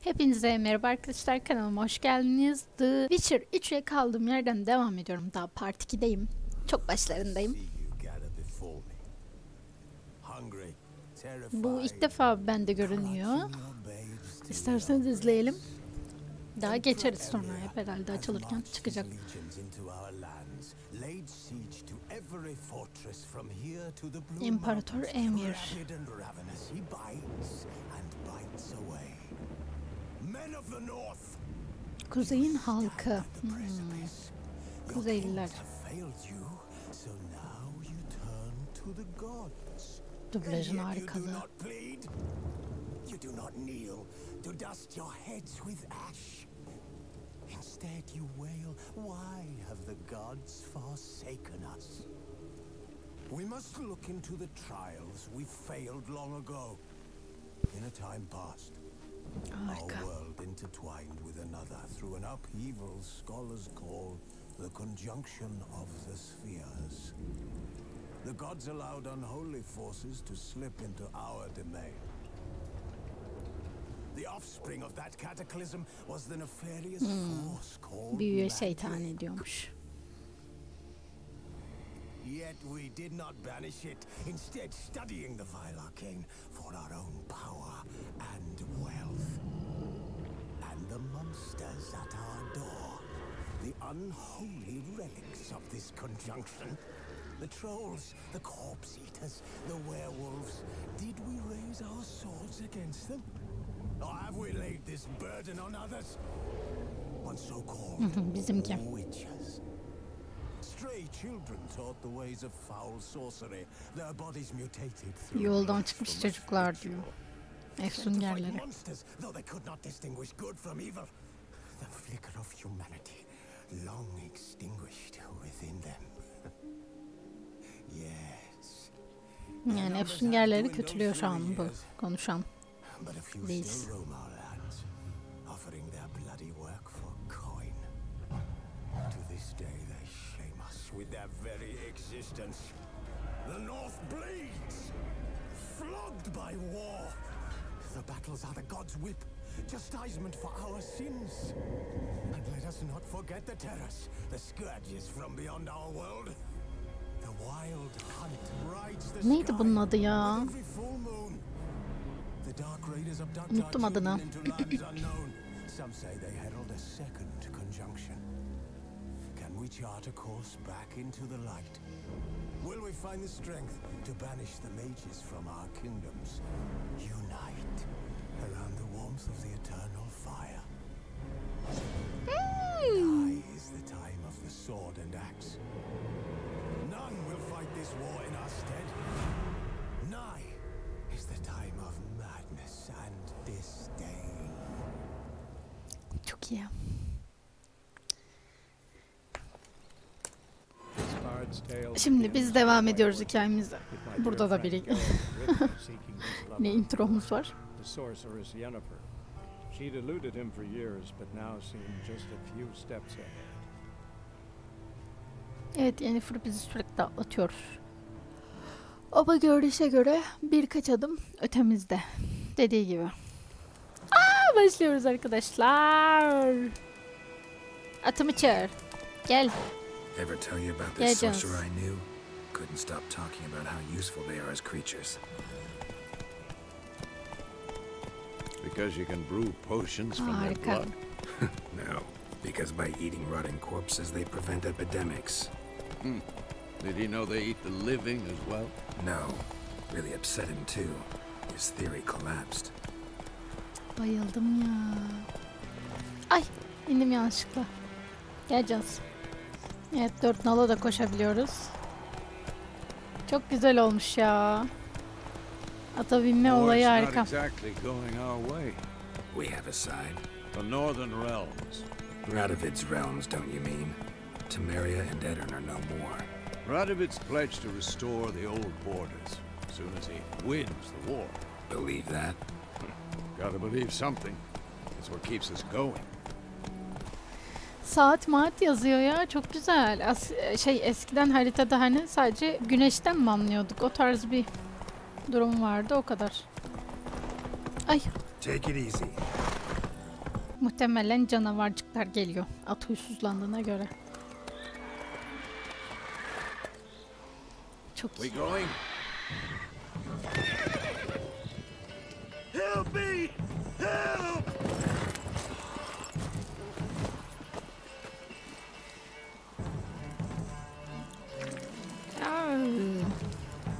Hepinize merhaba arkadaşlar, kanalıma hoş geldiniz. The Witcher 3'e kaldığım yerden devam ediyorum. Daha part 2'deyim. Çok başlarındayım. Bu ilk defa bende görünüyor. İsterseniz izleyelim. Daha geçeriz sonra, hep herhalde açılırken çıkacak. İmparator Emir. Kuzeyin halkı. Kuzeyliler. Dublajın harikalı. Instead you wail, why have the gods forsaken us? We must look into the trials we failed long ago. In a time past, our world intertwined with another through an upheaval scholars call the conjunction of the spheres. The gods allowed unholy forces to slip into our domain. The offspring of that cataclysm was the nefarious force called Büyüye şeytan ediyormuş. Yet we did not banish it, instead studying the vile arcane for our own power and wealth. And the monsters at our door, the unholy relics of this conjunction. The trolls, the corpse eaters, the werewolves. Did we raise our swords against them? Or have we laid this burden on others? On so-called witches. Stray children taught the ways of foul sorcery. Their bodies mutated through Yoldan çıkmış çocuklar diyor. Efsungerleri. Monsters, though they could not distinguish good from evil. The flicker of humanity long extinguished within them. Yes. Yani Efsungerleri kötülüyor şu an bu konuşan. Reis. With their very existence, the North bleeds, flogged by war. The battles are the gods' whip, chastisement for our sins. And let us not forget the terrors, the scourges from beyond our world. The wild hunt rides the Neydi bunun adı ya? every full moon. The dark raiders abduct Unuttum adını. into lands unknown. Some say they herald a second conjunction. We chart a course back into the light. Will we find the strength to banish the mages from our kingdoms? Unite around the warmth of the eternal fire. Nigh is the time of the sword and axe. None will fight this war in our stead. Nigh is the time of madness and disdain. Çok iyi. Şimdi biz devam ediyoruz hikayemize. Burada da biri ne intromuz var. Evet, Yennefer bizi sürekli atlatıyor. Ama görünüşe göre birkaç adım ötemizde. Dediği gibi. Başlıyoruz arkadaşlar. Atımı çağır. Gel. Ever tell you about this sorcerer I knew? Couldn't stop talking about how useful they are as creatures. Because you can brew potions from their blood? No, because by eating rotting corpses they prevent epidemics. Did he know they eat the living as well? No, really upset him too. His theory collapsed. Bayıldım ya. Ay, indim yanlışlıkla. Geleceğiz. Evet, 4 nala da koşabiliyoruz. Çok güzel olmuş ya. Ata binme olayı harika. We have a side. The northern realms. Radovid's realms, don't you mean? Temeria and Edirn are no more. Radovid's pledged to restore the old borders as soon as he wins the war. Believe that? Gotta believe something. It's what keeps us going. Saat maat yazıyor ya, çok güzel. Eskiden haritada hani sadece güneşten mi anlıyorduk? O tarz bir durum vardı, o kadar. Ay. Take it easy. Muhtemelen canavarcıklar geliyor. At huysuzlandığına göre. Çok iyi. Help me! Help!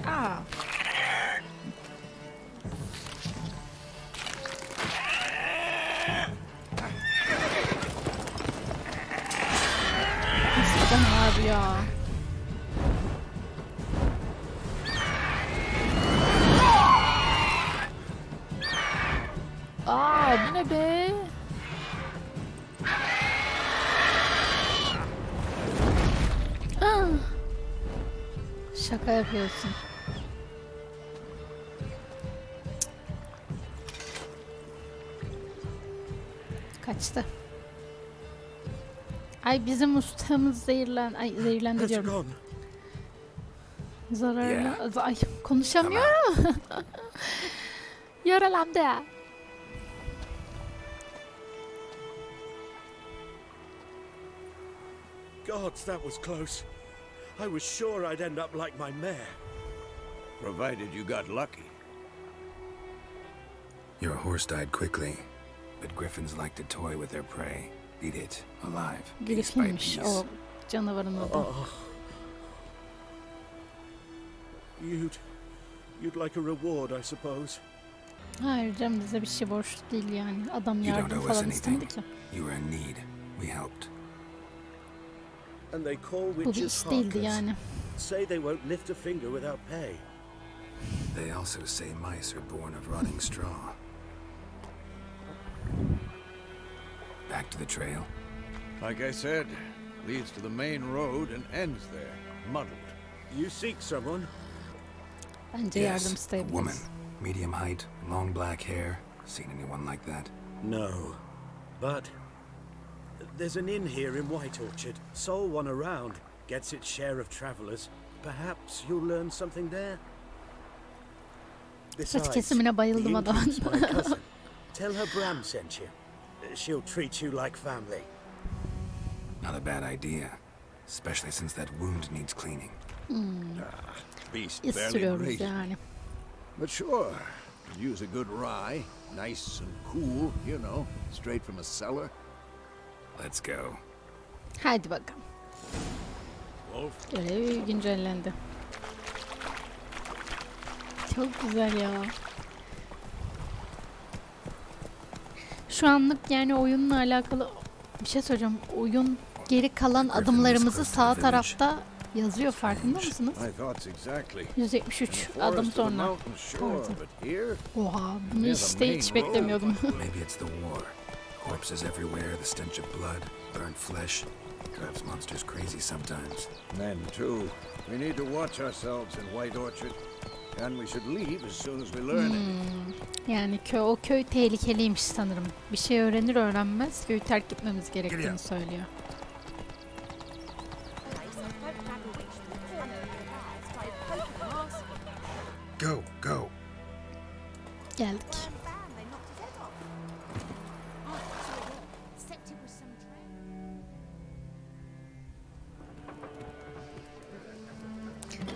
Aa. Nasıl canavar ya? Aa, bu ne be? Şaka yapıyorsun. Kaçtı. Ay bizim ustamız zehirlendi diyorum. Zararlı. Ay konuşamıyorum. Yaralandı. Gods, that was close. I was sure I'd end up like my mare. Provided you got lucky. Your horse died quickly, but griffins like to toy with their prey. Eat it alive, piece by Griffinmiş piece. o canavarın adı. You'd like a reward, I suppose. Hayır canım, bize bir şey borçlu değil yani. Adam You don't yardım owe us falan anything. istemedi ki. You were in need. We helped. And they call Bu bir witches iş değildi harkers. yani. Say they won't lift a finger without pay. They also say mice are born of rotting straw. Back to the trail. Like I said, leads to the main road and ends there, muddled. You seek someone? Bence yardım Yes, a isteyebiliriz. woman. Medium height, long black hair. Seen anyone like that? No. But there's an inn here in White Orchard. Sole one around. Gets its share of travelers. Perhaps you'll learn something there. Saç kesimine bayıldım adamın. my cousin. Tell her Bram sent you. She'll treat you like family. Not a bad idea. Especially since that wound needs cleaning. Beast İz barely sürüyoruz breathing. yani. But sure, could use a good rye, nice and cool, you know, straight from a cellar. Let's go. Hadi bakalım. Wolf. Görev güncellendi. Çok güzel ya. Şu anlık yani oyunla alakalı bir şey söyleyeceğim. Oyun geri kalan adımlarımızı sağ tarafta yazıyor, farkında mısınız? 173 adım sonra. Oha, bunu hiç beklemiyordum. Maybe it's the war. Corpses everywhere, the stench of blood, burnt flesh. Drives monsters crazy sometimes. Men too. We need to watch ourselves in White Orchard. And we should leave as soon as we learn anything. Yani o köy tehlikeliymiş sanırım. Bir şey öğrenir öğrenmez köyü terk etmemiz gerektiğini söylüyor. Go, go. Geldik.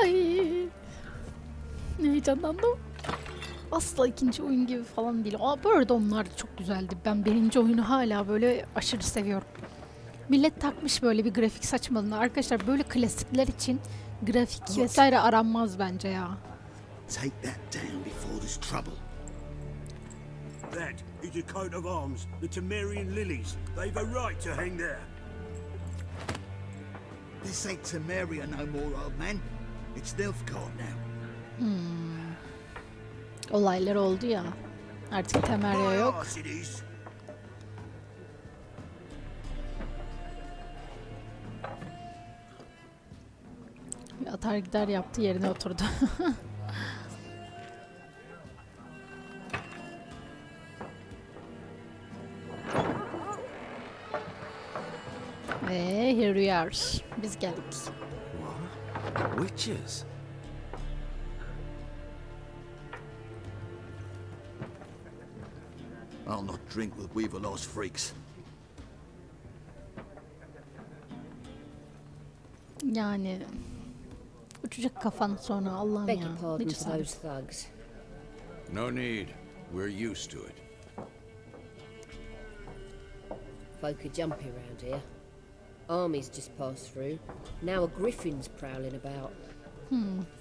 Ay. Heyecanlandım. Asla ikinci oyun gibi falan değil. Aa, bu arada onlar da çok güzeldi. Ben birinci oyunu hala böyle aşırı seviyorum. Millet takmış böyle bir grafik saçmalığına. Arkadaşlar böyle klasikler için grafik vesaire aranmaz bence ya. Take that down before there's trouble. That is a coat of arms, the Temerian lilies. They've a right to hang there. This ain't Temeria no more, old man. It's Nilfgaard now. Olaylar oldu ya. Artık Temeria yok. Bir atar gider yaptı, yerine oturdu. Ve here we are. Biz geldik. What? Witches? I'll not drink with Weaverlaw's freaks. Yani uçacak kafan sonra Allah'ım Beg ya. your Ne pardon to cesaret. those thugs. No need. We're used to it. Folk are jumpy around here. Armies just passed through. Now a griffin's prowling about.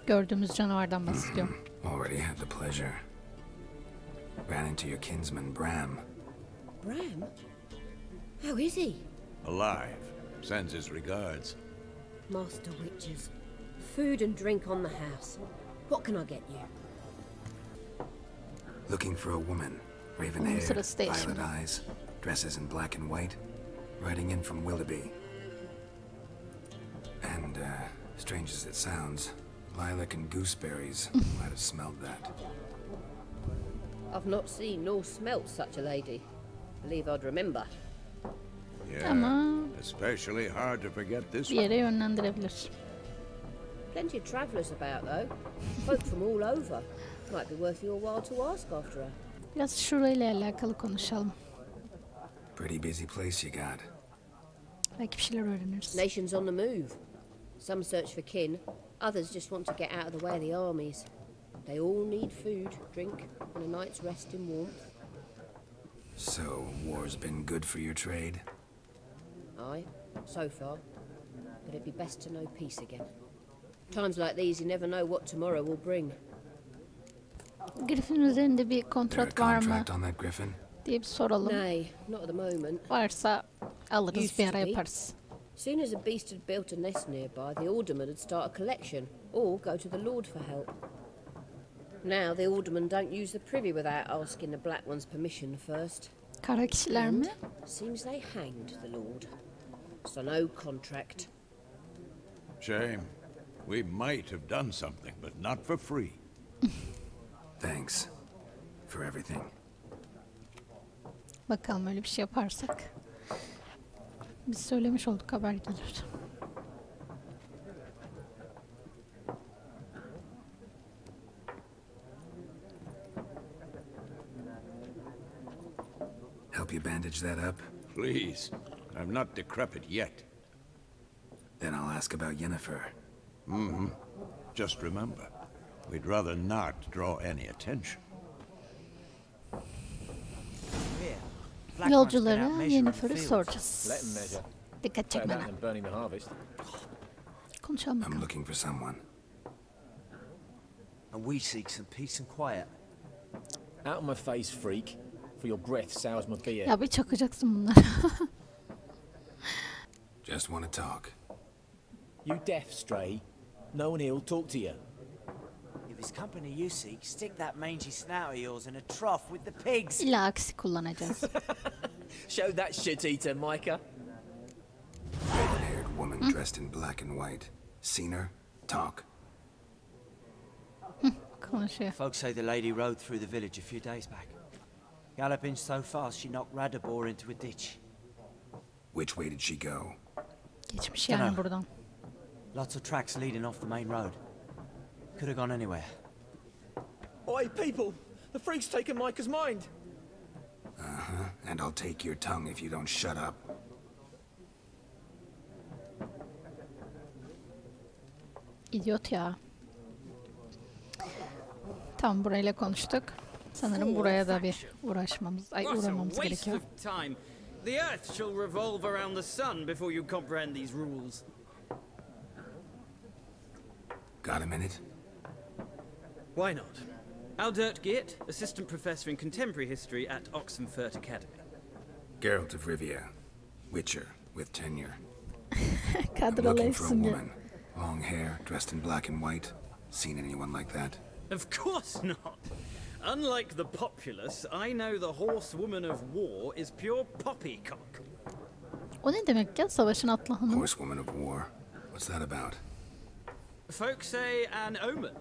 Gördüğümüz canavardan bahsediyor. Already had the pleasure. Ran into your kinsman, Bram. Bram? How is he? Alive. Sends his regards. Master Witches. Food and drink on the house. What can I get you? Looking for a woman. Raven Onun hair, sırası değil violet şimdi. eyes, dresses in black and white. Riding in from Willoughby. And, strange as it sounds, lilac and gooseberries. Might have smelled that. I've not seen nor smelt such a lady. Believe I'd remember. Yeah. Ama Especially hard to forget this bir one. yere yönlendirebilir. Plenty of travellers about, though. Folk from all over. Might be worth your while to ask after her. Biraz şurayla alakalı konuşalım. Pretty busy place you got. Belki bir şeyler öğreniriz. Nations on the move. Some search for kin, others just want to get out of the way of the armies. They all need food, drink, and a night's rest in warmth. So, war's been good for your trade? Aye, so far. But it'd be best to know peace again. Times like these, you never know what tomorrow will bring. Griffin üzerinde bir There a kontrat var mı contract on that griffin? diye bir soralım. Nay, not at the moment. Varsa alırız, Used bir to ara be. yaparız. Soon as a beast had built a nest nearby, the alderman would start a collection, or go to the lord for help. Now the alderman don't use the privy without asking the black one's permission first. Kara kişiler mi? Seems they hanged the lord. So no contract. Shame. We might have done something, but not for free. Thanks. For everything. Bakalım öyle bir şey yaparsak. Biz söylemiş olduk, haber gelir. Help you bandage that up? Please. I'm not decrepit yet. Then I'll ask about Yennefer. Just remember, we'd rather not draw any attention. Yolculara Yennefer'i soracağız. Let 'em measure. Dikkat Better çekmeden. that than burning the harvest. Konuşalım I'm bakalım. looking for someone. And we seek some peace and quiet. Out of my face, freak. For your breath sours my beer. Ya bir çakacaksın bunları. Just want to talk. You deaf, stray. No one here will talk to you. If it's company you seek, stick that mangy snout of yours in a trough with the pigs. İlla aksi kullanacağız. Show that shit eater, Micah. Red-haired woman dressed in black and white. Seen her? Talk. Konuşuyor. Folks say the lady rode through the village a few days back. Galloping so fast she knocked Radabor into a ditch. Which way did she go? Geçmiş yani Dunno. buradan. Lots of tracks leading off the main road. Could have gone anywhere. Oi, people! The freak's taken Micah's mind. And I'll take your tongue if you don't shut up. İdiot ya. Tamam, burayla konuştuk. Sanırım buraya da bir uğramamız gerekiyor. Time. The earth shall revolve around the sun before you comprehend these rules. Got a minute? Why not? Aldert Geert, assistant professor in contemporary history at Oxenfurt Academy. Geralt of Rivia. Witcher with tenure. I'm Kadrolu looking for a isim ya. woman. Long hair, dressed in black and white. Seen anyone like that? Of course not. Unlike the populace, I know the horsewoman of war is pure poppycock. O ne demek ya, savaşın atlı hanım? Horsewoman of war. What's that about? Folks say an omen.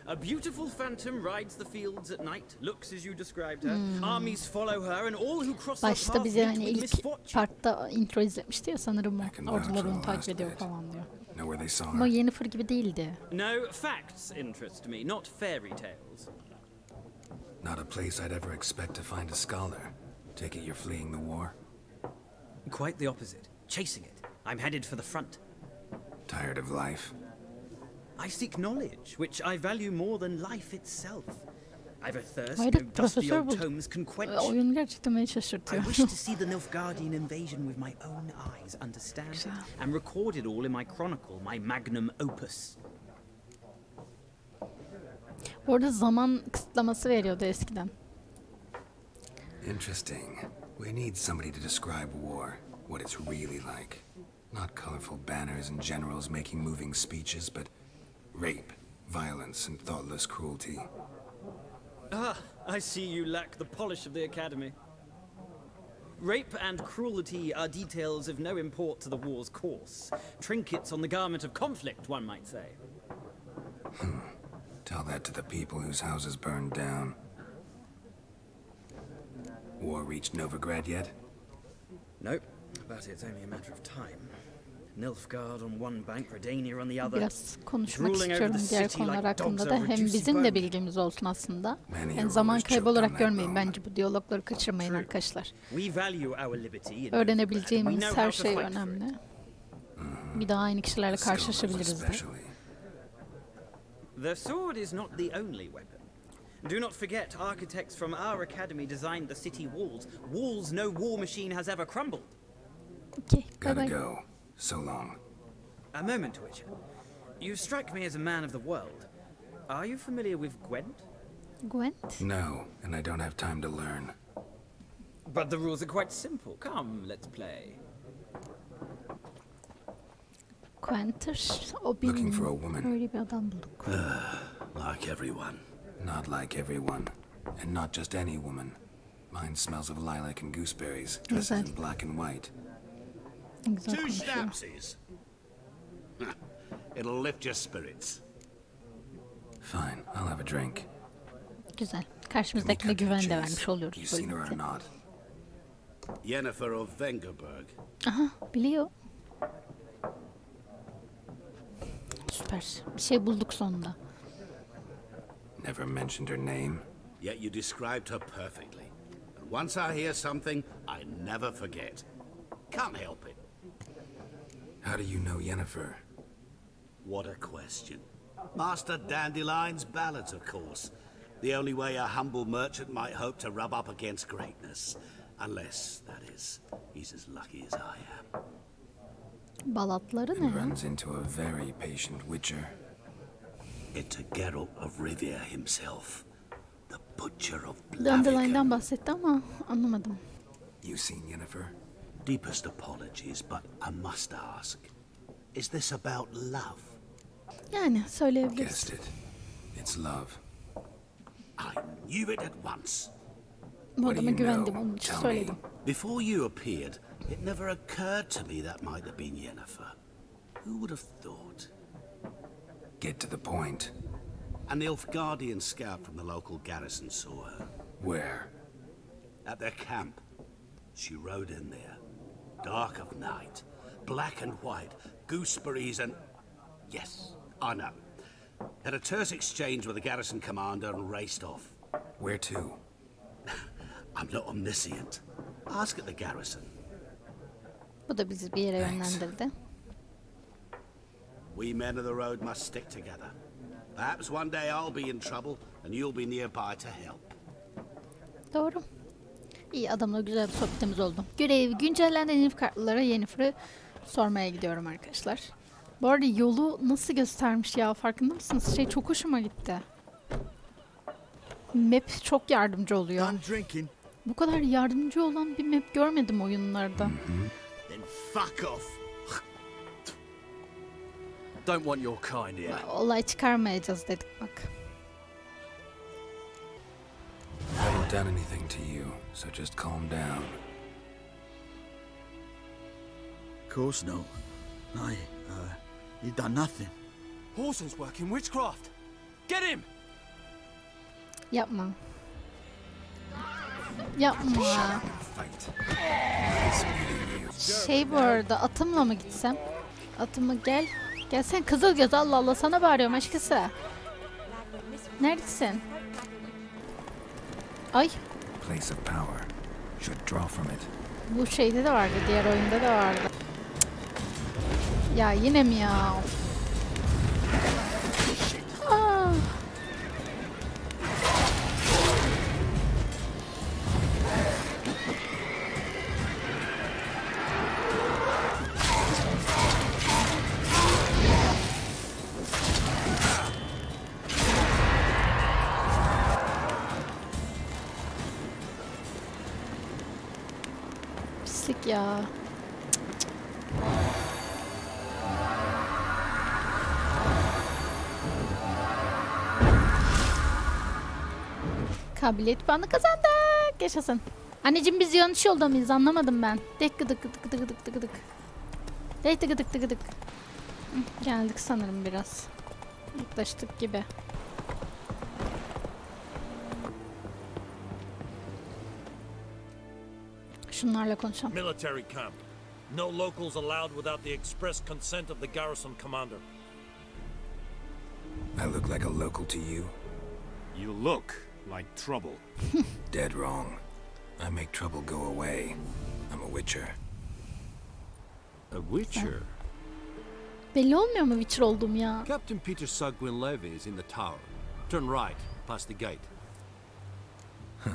A beautiful phantom rides the fields at night, looks as you described her. Armies follow her and all who cross her Başta path bize meet hani with ilk misfortune. partta intro izletmişti ya sanırım I can o. vouch Ordular for onu the takip last ediyor bit. falan diyor. Know where they saw Ama her? Yennefer gibi değildi. No, facts interest me, not fairy tales. Not a place I'd ever expect to find a scholar. Take it you're fleeing the war? Quite the opposite. Chasing it. I'm headed for the front. Tired of life? I seek knowledge, which I value more than life itself. I've a thirst no Hayret, dusty profesör old bu. tomes can quench. Oyun gerçekten beni I şaşırtıyor. wish to see the Nilfgaardian invasion with my own eyes, understand it, and record it all in my chronicle, my magnum opus. Orada zaman kısıtlaması veriyordu eskiden. Interesting. We need somebody to describe war, what it's really like. Not colorful banners and generals making moving speeches, but rape, violence, and thoughtless cruelty. Ah, I see you lack the polish of the academy. Rape and cruelty are details of no import to the war's course. Trinkets on the garment of conflict, one might say. Tell that to the people whose houses burned down. War reached Novigrad yet? Nope, but it's only a matter of time. Nilfgaard on one bank, Redania on the other. Biraz konuşmak istiyorum diğer konular hakkında da. Hem bizim de bilgimiz olsun aslında. Yani zaman kaybı olarak görmeyin. Bence bu diyalogları kaçırmayın arkadaşlar. Öğrenebileceğimiz her şey önemli. Bir daha aynı kişilerle karşılaşabiliriz de. The sword is not the only weapon. Do not forget, architects from our academy designed the city walls. Walls no war machine has ever crumbled. Okay, gotta go. So long. A moment, Witcher. You strike me as a man of the world. Are you familiar with Gwent? Gwent? No, and I don't have time to learn. But the rules are quite simple. Come, let's play. Gwent'tir. O Looking for a woman. Öyle bir adam bulduk. Like everyone. Not like everyone. And not just any woman. Mine smells of lilac and gooseberries, dresses in black and white. Two snapsies. It'll lift your spirits. Fine, I'll have a drink. Güzel. Karşımızdakine güven de vermiş oluyoruz. You seen her or not? Yennefer of Vengerberg. Aha, biliyor. Süper. Bir şey bulduk sonunda. Never mentioned her name. Yet you described her perfectly. And once I hear something, I never forget. Can't help it. How do you know Yennefer? What a question. Master Dandelion's ballads, of course. The only way a humble merchant might hope to rub up against greatness. Unless, that is, he's as lucky as I am. Balatları and ne? Runs into a very patient witcher. It's a Geralt of Rivia himself. The butcher of Dandelion'dan bahsetti ama anlamadım. You seen Yennefer? Deepest apologies, but I must ask. Is this about love? Yani söyleyebiliriz. Guessed it. It's love. I knew it at once. Bu adama güvendim, onun için söyledim. Before you appeared, it never occurred to me that might have been Yennefer. Who would have thought? Get to the point. A Nilfgaardian scout from the local garrison saw her. Where? At their camp. She rode in there. Dark of night. Black and white. Gooseberries and... Yes, I know. Had a terse exchange with the garrison commander and raced off. Where to? I'm not omniscient. Ask at the garrison. Bu da bizi bir yere yönlendirdi. We men of the road must stick together. Perhaps one day I'll be in trouble and you'll be nearby to help. Doğru. İyi, adamla güzel bir sohbetimiz oldu. Görev güncellenen Yennefer kartlara Yennefer'ı sormaya gidiyorum arkadaşlar. Bu arada yolu nasıl göstermiş ya, farkında mısınız? Çok hoşuma gitti. Map çok yardımcı oluyor. Bu kadar yardımcı olan bir map görmedim oyunlarda. Then fuck off. Don't want your kind here. Olay çıkarmayacağız dedik bak. I haven't done anything to you, so just calm down. Of course not. You've done nothing. Horson's working witchcraft. Get him! Yapma. Yapma. Bu arada atımla mı gitsem? Atımı gel. Gel sen kızıl göz, Allah Allah, sana bağırıyorum aşkısı. Neredesin? Ay. Place of power. Should draw from it. Bu şeyde de vardı, diğer oyunda da vardı. Ya yine mi ya? Aa. Pislik ya. Kabiliyet puanı kazandık. Yaşasın. Anneciğim biz yanlış yolda mıyız? Anlamadım ben. Dık dık dık dık dık dık dık. Dık dık dık dık dık. Geldik sanırım biraz. Yaklaştık gibi. Şunlarla konuşalım. Military camp. No locals allowed without the express consent of the garrison commander. I look like a local to you? You look like trouble. Dead wrong. I make trouble go away. I'm a witcher. A witcher? Belli olmuyor mu Witcher olduğum ya? Captain Peter Sagwin-Levy is in the tower. Turn right, past the gate. Huh.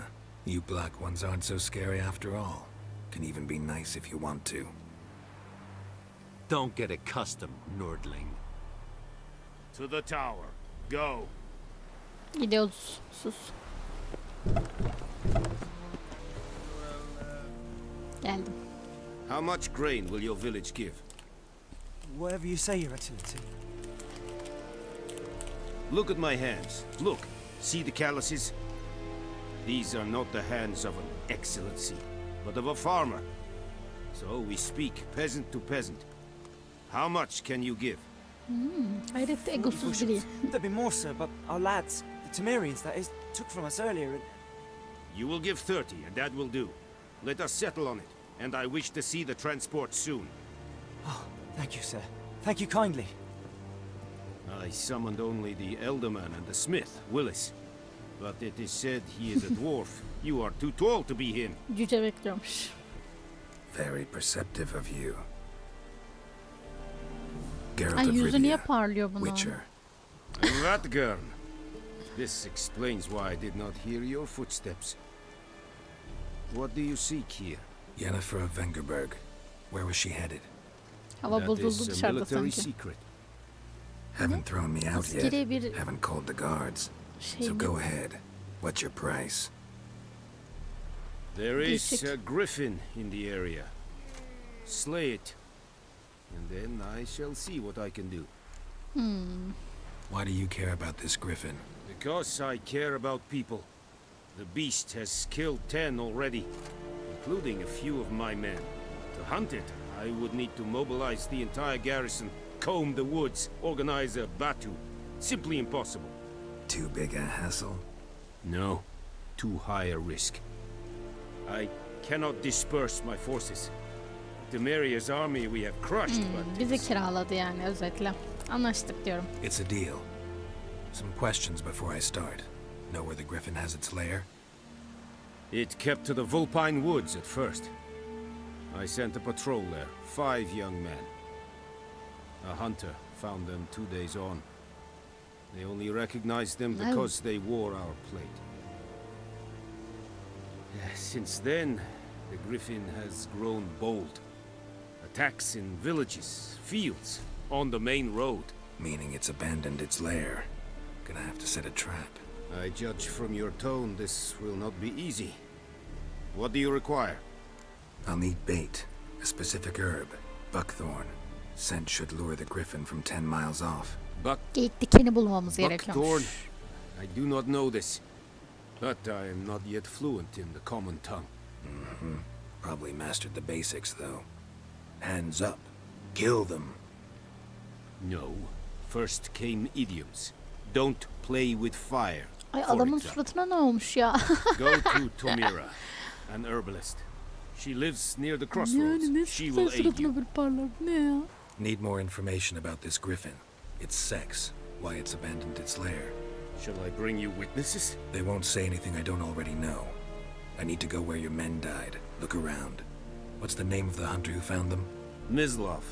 You black ones aren't so scary after all. Can even be nice if you want to. Don't get accustomed, nerdling. To the tower. Go. Gidiyoruz. Sus. Geldim. How much grain will your village give? Whatever you say, Your Excellency. Look at my hands. Look. See the calluses? These are not the hands of an excellency, but of a farmer. So we speak peasant to peasant. How much can you give? Hayret egosuz biri. There'd be more, sir, but our lads, the Temerians, that is, took from us earlier and... You will give 30, and that will do. Let us settle on it, and I wish to see the transport soon. Oh, thank you, sir. Thank you kindly. I summoned only the Elderman and the smith, Willis. But it is said he is a dwarf. You are too tall to be him. Cüce bekliyormuş. Very perceptive of you. Geralt Ay of yüzü niye Rivia, parlıyor bunun? Witcher. Ratgern. This explains why I did not hear your footsteps. What do you seek here? Yennefer of Vengerberg. Where was she headed? Hava That bozuldu is a dışarıda military sanki. secret. Haven't thrown me out yet. Askeri bir Haven't called the guards. So şey go ahead. What's your price? There is Değişik. a griffin in the area. Slay it. And then I shall see what I can do. Why do you care about this griffin? Because I care about people. The beast has killed 10 already, including a few of my men. To hunt it, I would need to mobilize the entire garrison, comb the woods, organize a batu. Simply impossible. Too big a hassle? No, too high a risk. I cannot disperse my forces. Temeria's army we have crushed, but... Bizi kiraladı yani özetle. Anlaştık diyorum. It's a deal. Some questions before I start. Know where the griffin has its lair? It kept to the Vulpine Woods at first. I sent a patrol there, 5 young men. A hunter found them 2 days on. They only recognized them because they wore our plate. Since then, the griffin has grown bold. Attacks in villages, fields, on the main road. Meaning it's abandoned its lair. Gonna have to set a trap. I judge from your tone this will not be easy. What do you require? I'll need bait. A specific herb. Buckthorn. Scent should lure the griffin from 10 miles off. Geyik dikeni bulmamız Buckthorn? gerekiyormuş. I do not know this. But I am not yet fluent in the common tongue. Probably mastered the basics, though. Hands up. Kill them. No. First came idioms. Don't play with fire. Ay for adamın example. suratına ne olmuş ya? Go to Tomira, an herbalist. She lives near the crossroads. Yani ne She will aid you. suratına bir parlar. Ne ya? Need more information about this griffin. Its sex. Why it's abandoned its lair. Shall I bring you witnesses? They won't say anything I don't already know. I need to go where your men died. Look around. What's the name of the hunter who found them? Mislav.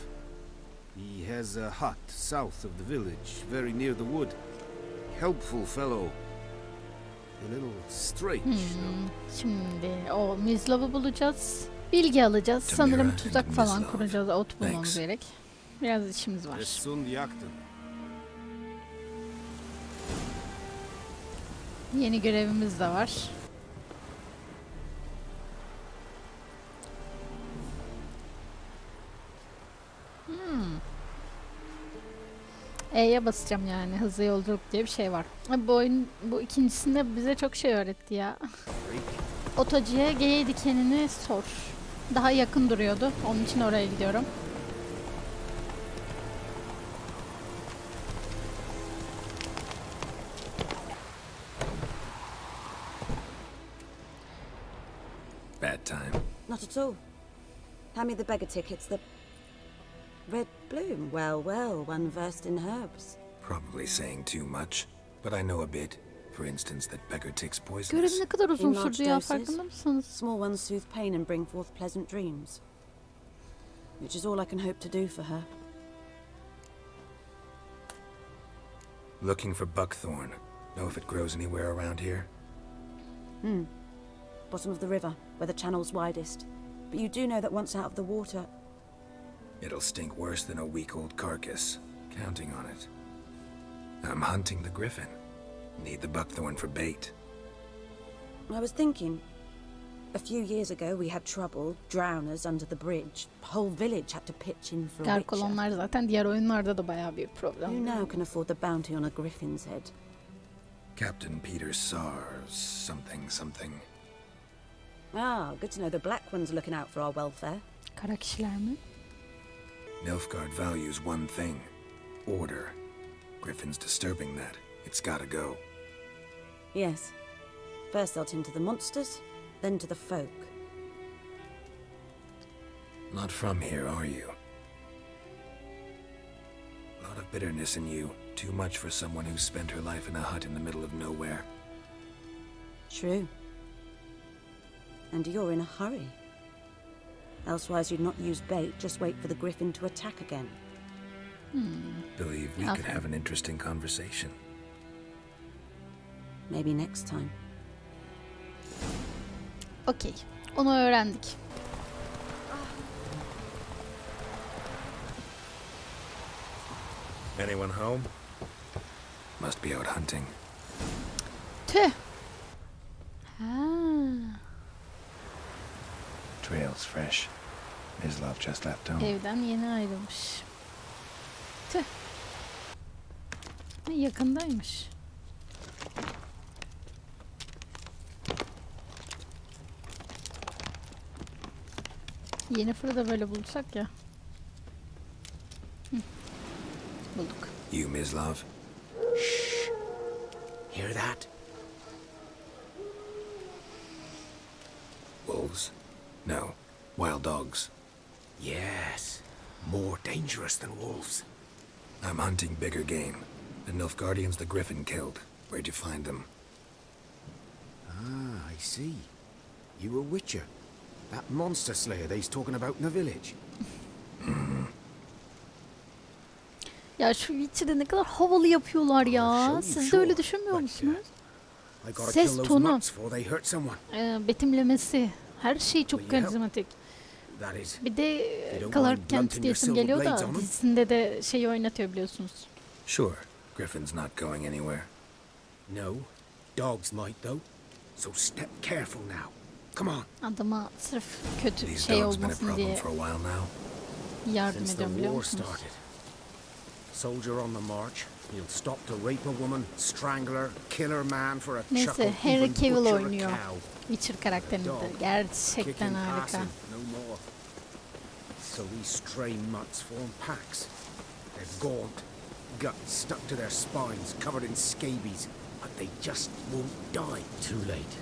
He has a hut south of the village, very near the wood. Helpful fellow. A little strange, though. Şimdi o Mislav'ı bulacağız. Bilgi alacağız. Sanırım tuzak falan kuracağız. Ot bulmamız gerek. Biraz işimiz var. Yeni görevimiz de var. E'ye basacağım yani. Hızlı yolculuk diye bir şey var. Bu oyun, bu ikincisinde bize çok şey öğretti ya. Otacıya G dikenini sor. Daha yakın duruyordu. Onun için oraya gidiyorum. Bad time. Not at all. Hand me the beggar tickets. The red bloom. Well, well, one versed in herbs. Probably saying too much, but I know a bit. For instance, that beggar ticks poisonous. Görev ne kadar uzun sürdü ya, farkında mısınız? Small ones soothe pain and bring forth pleasant dreams. Which is all I can hope to do for her. Looking for buckthorn. Know if it grows anywhere around here? Bottom of the river, where the channel's widest. But you do know that once out of the water... It'll stink worse than a week-old carcass. Counting on it. I'm hunting the griffin. Need the buckthorn for bait. I was thinking... A few years ago we had trouble, drowners under the bridge. The whole village had to pitch in for a witcher. Garkolonlar zaten diğer oyunlarda da bayağı bir problem. Who now can afford the bounty on a griffin's head? Captain Peter Sars, something. Ah, good to know the Black One's looking out for our welfare. Kara kişiler mi? Nilfgaard values one thing. Order. Griffin's disturbing that. It's gotta go. Yes. First they'll tend to the monsters, then to the folk. Not from here, are you? A lot of bitterness in you. Too much for someone who spent her life in a hut in the middle of nowhere. True. And you're in a hurry. Elsewise you'd not use bait, just wait for the griffin to attack again. Believe we could have an interesting conversation. Maybe next time. Okey. Onu öğrendik. Anyone home? Must be out hunting. Tüh. Ha. Trail's fresh. Mislav just left home. Evden yeni ayrılmış. Tüh. Yakındaymış. Yennefer'ı da böyle bulsak ya. Bulduk. You, Mislav? Shh. Hear that? Wolves? No. Wild dogs. Yes. More dangerous than wolves. I'm hunting bigger game. The Nilfgaardians the griffin killed. Where'd you find them? Ah, I see. You a witcher. That monster slayer they's talking about in the village. Ya şu Witcher'de ne kadar havalı yapıyorlar ya. Siz de öyle düşünmüyor musunuz? Ses tonu, betimlemesi, her şey çok karizmatik. Bir de Clark Kent diyesim geliyor da dizisinde de şeyi oynatıyor biliyorsunuz. Sure, Griffin's not going anywhere. No, dogs might though. So step careful now. Come on. Adama sırf kötü şey olmasın diye yardım ediyorum biliyor musunuz? Soldier on the march. He'll stop to rape a woman, strangle her, kill her man for a neyse, Henry Cavill oynuyor Witcher karakterini de. Gerçekten harika. So these stray mutts form packs. They're gaunt, guts stuck to their spines, covered in scabies, but they just won't die. Too late.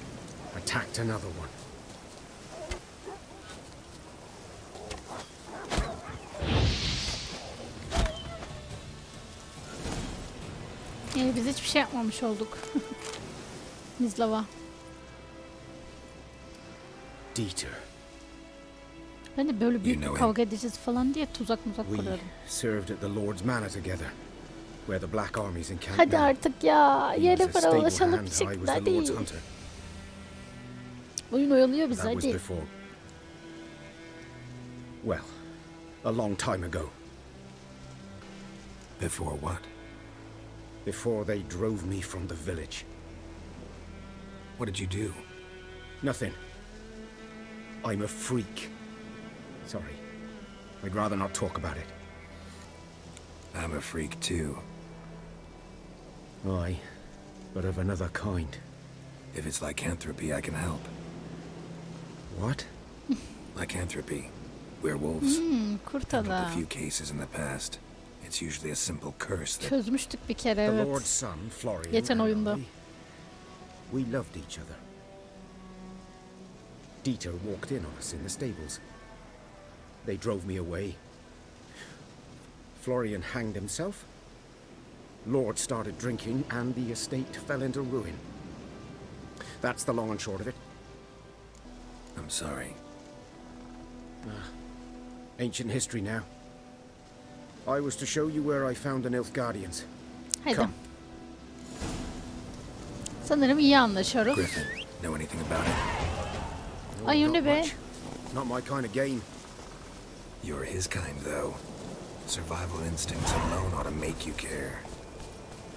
Attacked another one. Biz hiçbir şey yapmamış olduk. Mislav'a. Dieter. Ben de böyle büyük bir kavga edeceğiz falan diye tuzak kurarım. Served at the Lord's Manor together, where the Black Army's encamped. Hadi artık ya. Yere para ulaşalım bir şekilde hadi. Oyun oyalıyor bizi hadi. Well, a long time ago. Before what? Before they drove me from the village. What did you do? Nothing. I'm a freak. Sorry. I'd rather not talk about it. I'm a freak too. Aye, but of another kind. If it's lycanthropy, I can help. What? Lycanthropy. Werewolves. Kurt Handled a adam. few cases in the past. It's usually a simple curse that... Çözmüştük bir kere The evet. Lord's son, Florian, Geçen and oyunda. we loved each other. Dieter walked in on us in the stables. They drove me away. Florian hanged himself. Lord started drinking, and the estate fell into ruin. That's the long and short of it. I'm sorry. Ancient history now. I was to show you where I found the Nilfgaardians. Haydi. Come. Sanırım iyi anlaşıyoruz. Griffin, know anything about it? Ay o ne be? Not my kind of game. You're his kind, though. Survival instincts alone ought to make you care.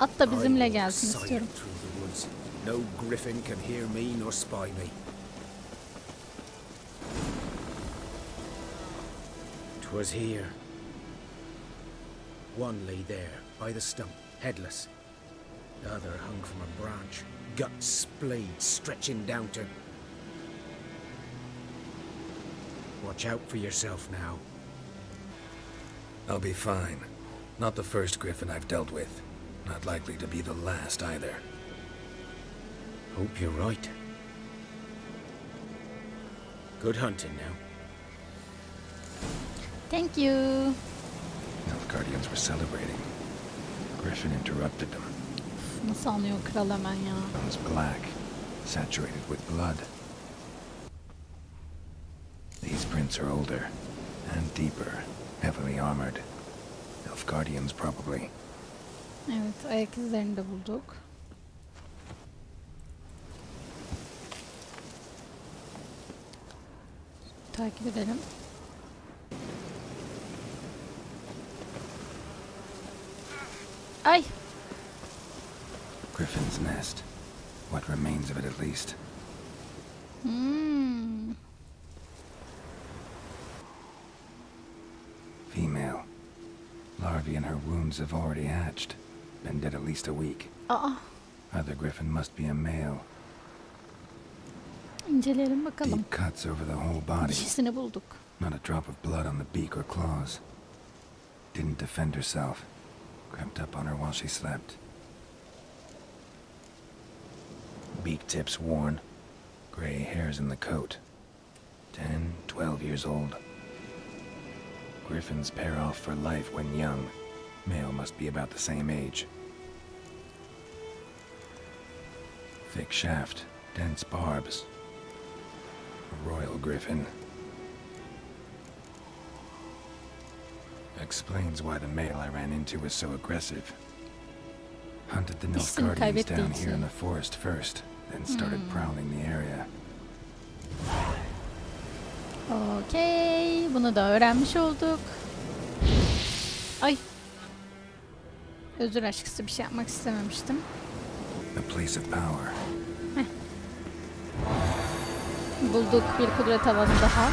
At da bizimle gelsin istiyorum. Through the woods. No griffin can hear me nor spy me. 'Twas here. One lay there, by the stump, headless. The other hung from a branch, guts splayed, stretching down to... Watch out for yourself now. I'll be fine. Not the first griffin I've dealt with. Not likely to be the last either. Hope you're right. Good hunting now. Thank you. Nilfgaardians were celebrating. Griffin interrupted them. Nasıl anlıyor kral hemen ya? It was black, saturated with blood. These prints are older and deeper, heavily armored. Nilfgaardians probably. Evet, ayak izlerini de bulduk. Takip edelim. Ay! Griffin's nest. What remains of it, at least. Female. Larvae in her wounds have already hatched. Been dead at least a week. Other griffin must be a male. İnceleyelim bakalım. Deep cuts over the whole body. Dişisini bulduk. Not a drop of blood on the beak or claws. Didn't defend herself. Crept up on her while she slept. Beak tips worn. Gray hairs in the coat. 10, 12 years old. Griffins pair off for life when young. Male must be about the same age. Thick shaft, dense barbs. A royal griffin. Explains why the male I ran into was so aggressive. Hunted the Nilfgaardians down here in the forest first, then started prowling the area. Okey, bunu da öğrenmiş olduk. Ay. Özür aşkısı bir şey yapmak istememiştim. A place of power. Bulduk bir kudret havanı daha.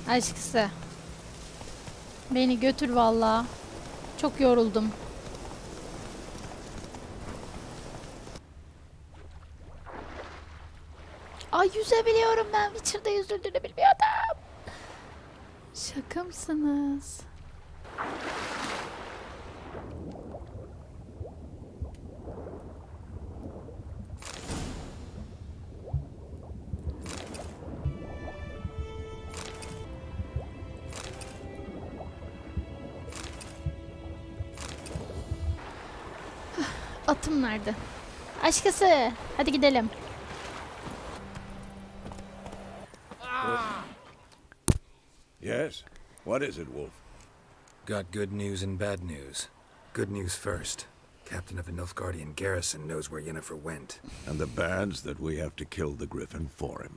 Aşkısı. Beni götür vallahi. Çok yoruldum. Ay yüzebiliyorum ben. Witcher'da yüzüldüğünü bilmiyordum. Şaka mısınız? Atım nerede? Aşkısı, hadi gidelim. Yes? What is it, Wolf? Got good news and bad news. Good news first. Captain of the Nilfgaardian garrison knows where Yennefer went. And the bad's that we have to kill the Griffin for him.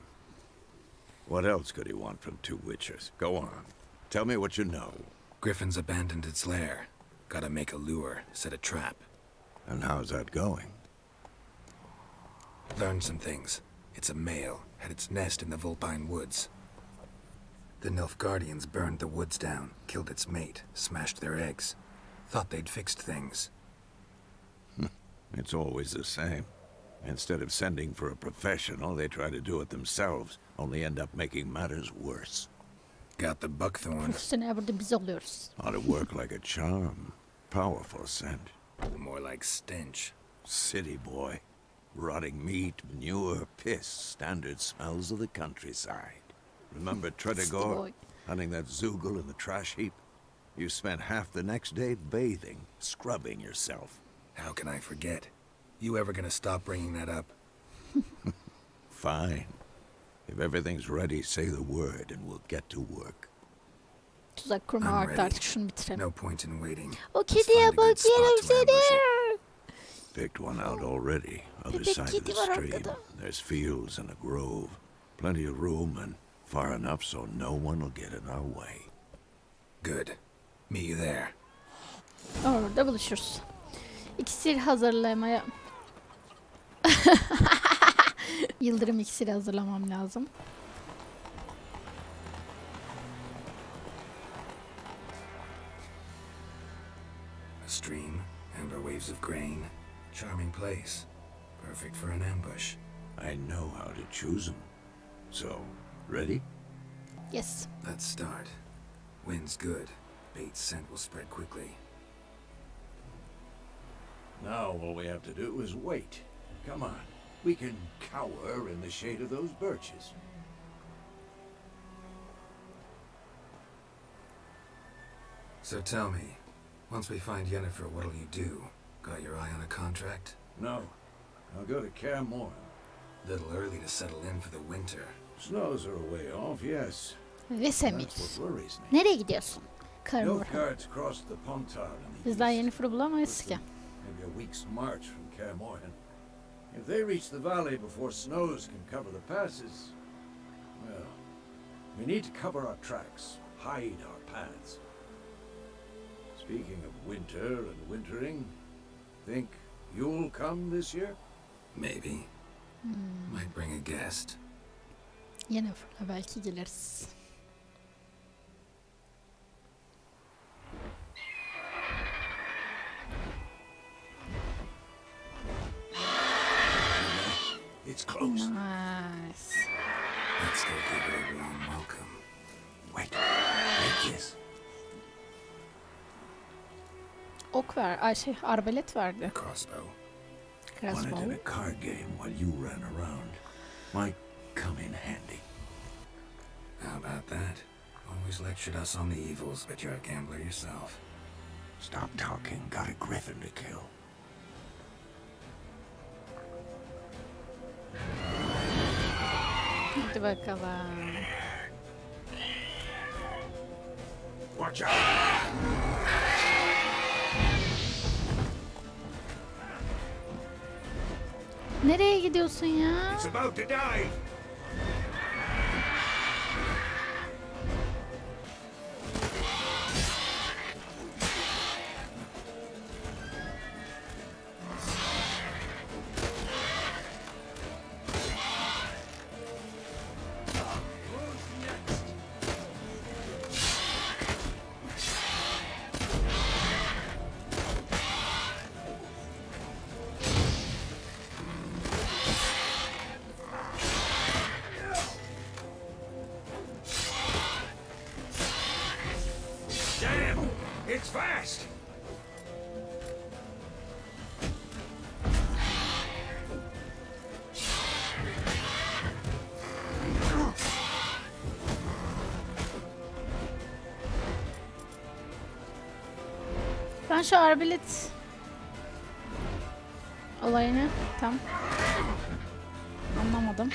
What else could he want from two witches? Go on. Tell me what you know. Griffin's abandoned its lair. Gotta make a lure, set a trap. And how's that going? Learned some things. It's a male, had its nest in the Vulpine Woods. The Nilfgaardians burned the woods down, killed its mate, smashed their eggs. Thought they'd fixed things. It's always the same. Instead of sending for a professional, they try to do it themselves, only end up making matters worse. Got the buckthorn. Ought to work like a charm. Powerful scent. More like stench. City boy. Rotting meat, manure, piss, standard smells of the countryside. Remember Tredegor? Hunting that Zoogle in the trash heap? You spent half the next day bathing, scrubbing yourself. How can I forget? You ever gonna stop bringing that up? Fine. If everything's ready, say the word and we'll get to work. Tuzak kurma vardı, artık şunu bitirelim. No point in waiting. O kediye bakıyorum seni. Picked one out already. Other side of the stream. There's fields and a grove. Plenty of room and far enough so no one will get in our way. Good. Meet you there. Orada buluşuruz. İksir hazırlamaya... Yıldırım iksiri hazırlamam lazım. A stream, amber waves of grain. Charming place. Perfect for an ambush. I know how to choose them. So, ready? Yes. Let's start. Wind's good. Bait's scent will spread quickly. Now all we have to do is wait. Come on. We can cower in the shade of those birches. So tell me, once we find Yennefer, what'll you do? Got your eye on a contract? No. I'll go to Kaer Morhen. Little early to settle in for the winter. Snows are a way off, yes. Vesemir. Nereye gidiyorsun? Nilfgaard's crossed the Pontar in the Biz daha Yennefer'ı bulamayız ki. Maybe a week's march from Kaer Morhen. If they reach the valley before snows can cover the passes, well, we need to cover our tracks, hide our paths. Speaking of winter and wintering, think you'll come this year? Maybe. Might bring a guest. Yennefer'la belki geliriz. It's close. Nice. Let's go give her a warm welcome. Wait. Like this. Ok ver, arbalet verdi. Crossbow. Wanted in a card game while you ran around. Might come in handy. How about that? Always lectured us on the evils, but you're a gambler yourself. Stop talking. Got a griffin to kill. Hadi bakalım. Watch out! Nereye gidiyorsun ya? It's about to die. It's fast! Ben şu arbalet olayını tam anlamadım.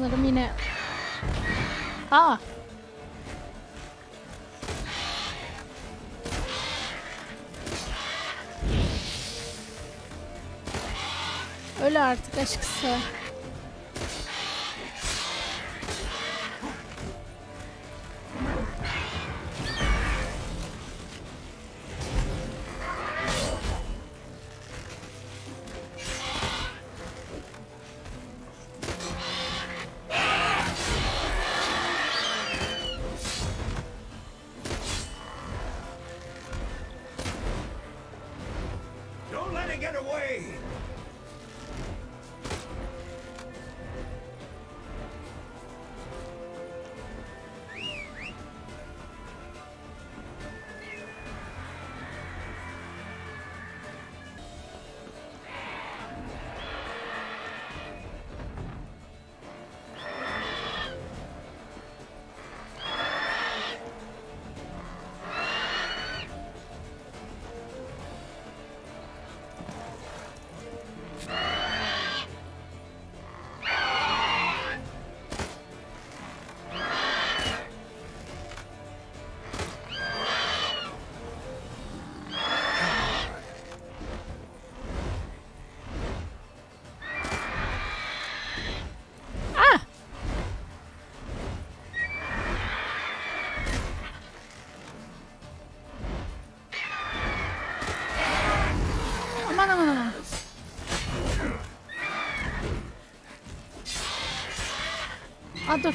Sanırım yine... Aa! Öyle artık aşkısı. Don't let it get away! Aman aman aman. Aa, dur.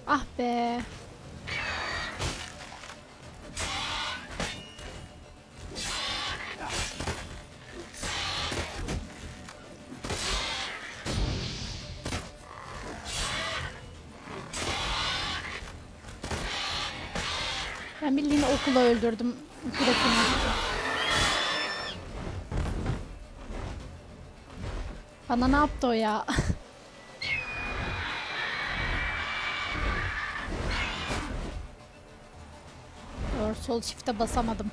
Ah be. Ben bildiğin okula öldürdüm grafini. Bana ne yaptı o ya? Doğru, sol shift'e basamadım.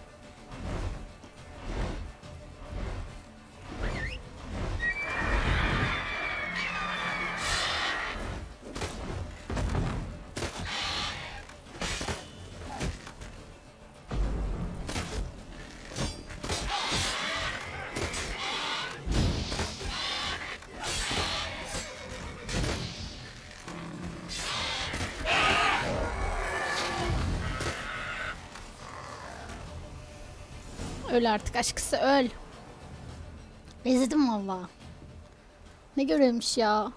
Öl artık aşkısı, öl. Bezdim valla. Ne görevmiş ya.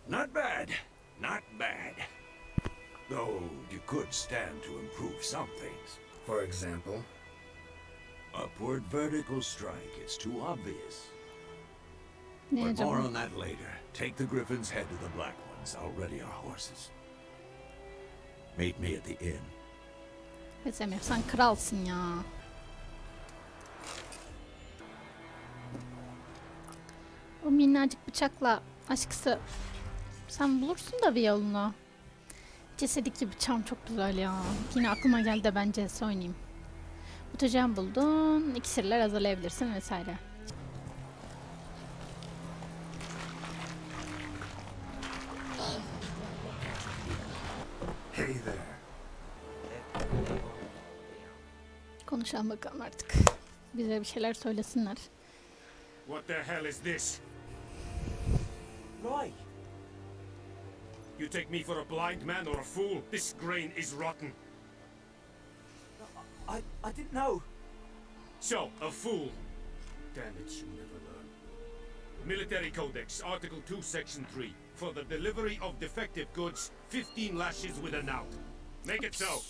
Not bad. Not bad. Though you could stand to improve some things. For example? Upward vertical strike. It's too obvious. Ne But acaba? more on that later. Take the griffins, head to the black ones. I'll ready our horses. Meet me at the inn. Semih, sen kralsın ya. O minnacık bıçakla aşkısı sen bulursun da bir yolunu. Cesedikli bıçağım çok güzel ya. Yine aklıma geldi de ben CS oynayayım. Mutajen buldun. İksirler hazırlayabilirsin vesaire. Hey there. Konuşalım bakalım artık. Bize bir şeyler söylesinler. What the hell is this? Right. You take me for a blind man or a fool? This grain is rotten. I didn't know. So, a fool. Damn it, you never learn. Military Codex, Article 2, Section 3. For the delivery of defective goods, 15 lashes with a knout. Make it so.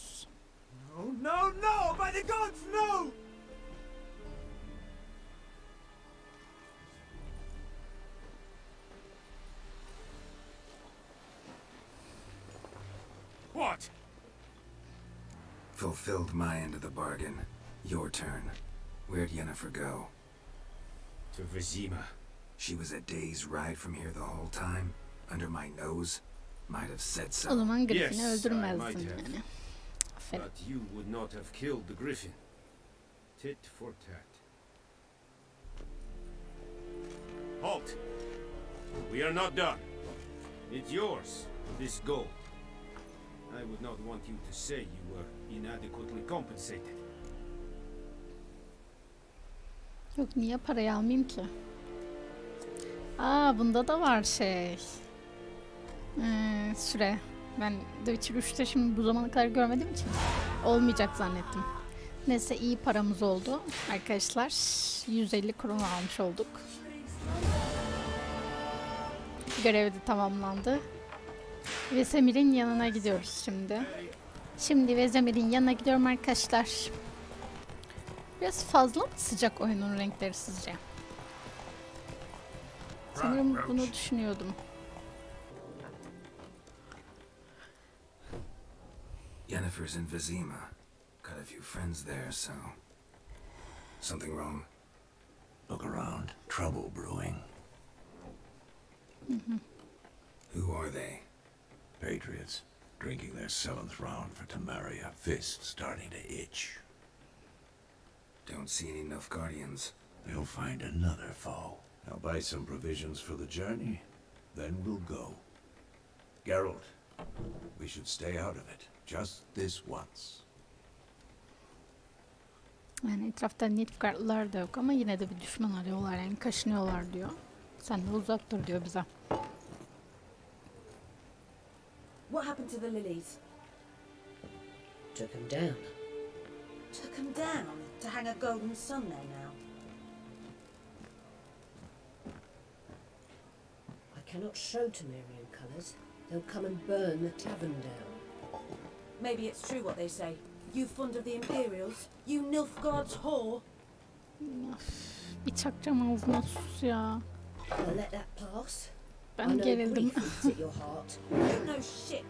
No, no, no! By the gods, no! What? Fulfilled my end of the bargain. Your turn. Where'd Yennefer go? To Vizima. She was a day's ride from here the whole time? Under my nose? Might have said so. O zaman Griffin'i Yes, I öldürmezdin might have. yani. Aferin. But you would not have killed the griffin. Tit for tat. Halt! We are not done. It's yours, this gold. I would not want you to say you were inadequately compensated. Yok, niye parayı almayayım ki? Aa, bunda da var şey. Süre. Ben The Witcher 3'te şimdi bu zamana kadar görmediğim için olmayacak zannettim. Neyse, iyi paramız oldu arkadaşlar. 150 krona almış olduk. Görev de tamamlandı. Vesemir'in yanına gidiyoruz şimdi. Şimdi Vesemir'in yanına gidiyorum arkadaşlar. Biraz fazla mı sıcak oyunun renkleri sizce? Sanırım bunu düşünüyordum. Yennefer's in Vizima. Got a few friends there, so... Something wrong? Look around. Trouble brewing. Who are they? Patriots. Drinking their 7th round for Temeria. Fist starting to itch. Don't see any Nilfgaardians. They'll find another foe. I'll buy some provisions for the journey. Then we'll go. Geralt, we should stay out of it. Just this once. Yani etrafta Nilfgaardlılar da yok ama yine de bir düşman arıyorlar, yani kaşınıyorlar diyor. Sen de uzak dur diyor bize. What happened to the lilies? Took him down. Took them down to hang a golden sun there now. I cannot show Temerian colours. They'll come and burn the tavern down. Maybe it's true what they say. You fond of the Imperials? You Nilfgaard's whore? Bir çakacağım ağzına, sus ya. I'll let that pass. Ben gerildim. You know shit.